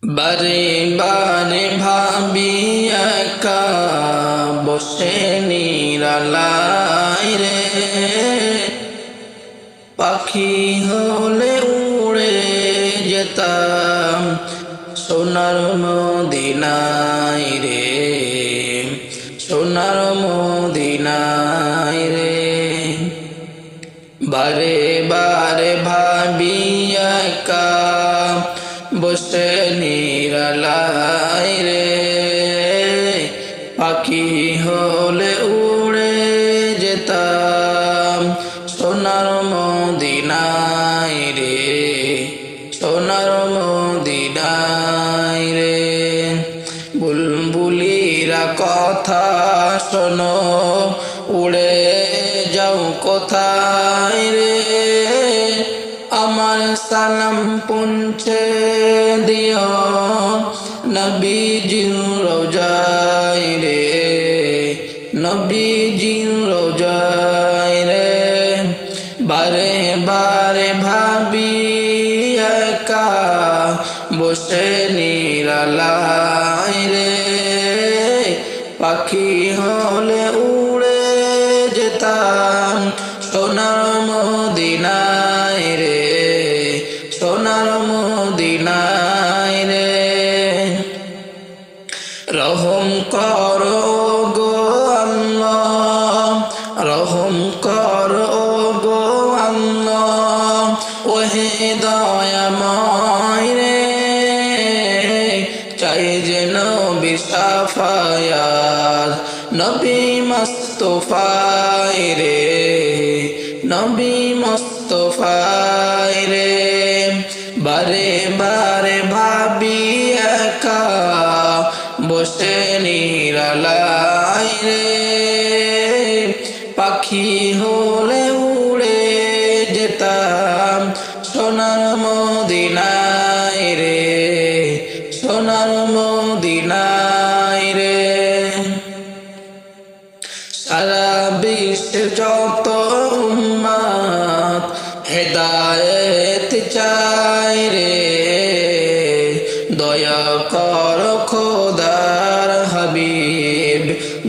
বারে বারে ভাবি একা বসে নিরালায় রে, পাখি হলে উড়ে যেতাম সোনার মদিনায় রে, সোনার মদিনায় রে। বারে বারে ভাবি একা বসে নিরালায় রে, পাখি হলে উড়ে যেতাম সোনার মদিনায় রে, সোনার মদিনায় রে। বুলবুলিরা কথা শোনো, উড়ে যাও কোথায় রে, আমার সালাম পৌঁছে দিও নবীজির রওজায় রে, নবীজির রওজায় রে। বারে বারে ভাবি একা বসে নিরালায় রে, পাখি হলে উড়ে যেতাম সোনার মদিনায় রে, সোনার মদিনায় রে। রহম করো গো আল্লাহ, রহম করো গো আল্লাহ, ওহে দয়াময় রে, চাই যে নবী শাফায়াত নবী মুস্তাফায় রে, নবী মুস্তাফায় রে। বারে বারে ভাবি একা বসে নিরালায় রে, পাখি হলে উড়ে যেতাম সোনার মদিনায় রে, সোনার মদিনায় রে। সারা বিশ্বের যত উম্মত হেদায়েত চায় রে, দয়া কর খোদার হাবিব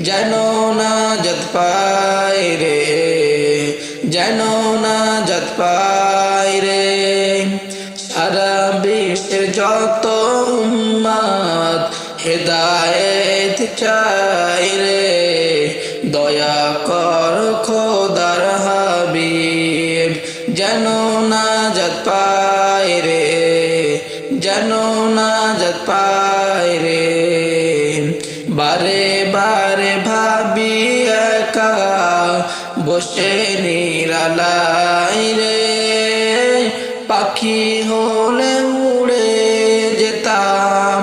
যেন নাজাত পায় রে, যেন নাজাত পায় রে। সারা বিশ্বের যত উম্মত হেদায়েত চায় রে, দয়া কর খোদার হাবিব যেন নাজাত পায় রে, যেন নাজাত পায় রে। বারে বারে ভাবি একা বসে নিরালায় রে, পাখি হলে উড়ে যেতাম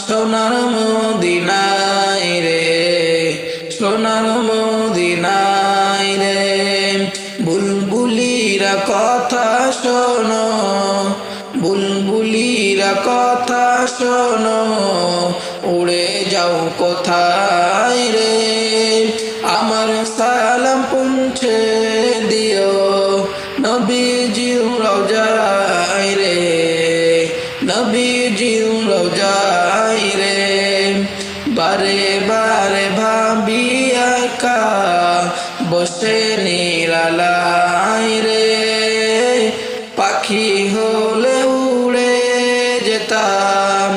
সোনার মদিনায় রে, সোনার মদিনায় রে। বুলবুলিরা কথা শোনো, বুলবুলিরা কথা শোনো, উড়ে যাও কোথায় রে, আমার সালাম পৌঁছে দিও নবীজির রওজায় রে, নবীজির রওজায় রে। বারে বারে ভাবি একা বসে নিরালায় রে, পাখি হলে উড়ে যেতাম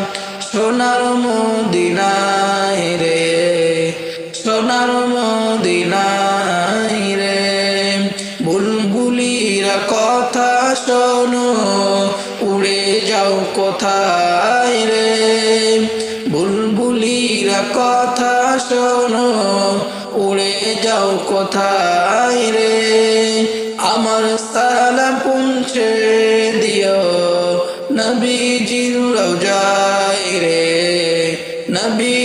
সোনার মদিনায় রে, সোনার মদিনায় রে। বুলবুলিরা কথা শোনো, উড়ে যাও কোথায় রে, বুলবুলিরা কথা শোনো, উড়ে যাও কোথায় রে, আমার সালাম পৌঁছে দিও নবীজির রওজায় রে, নবী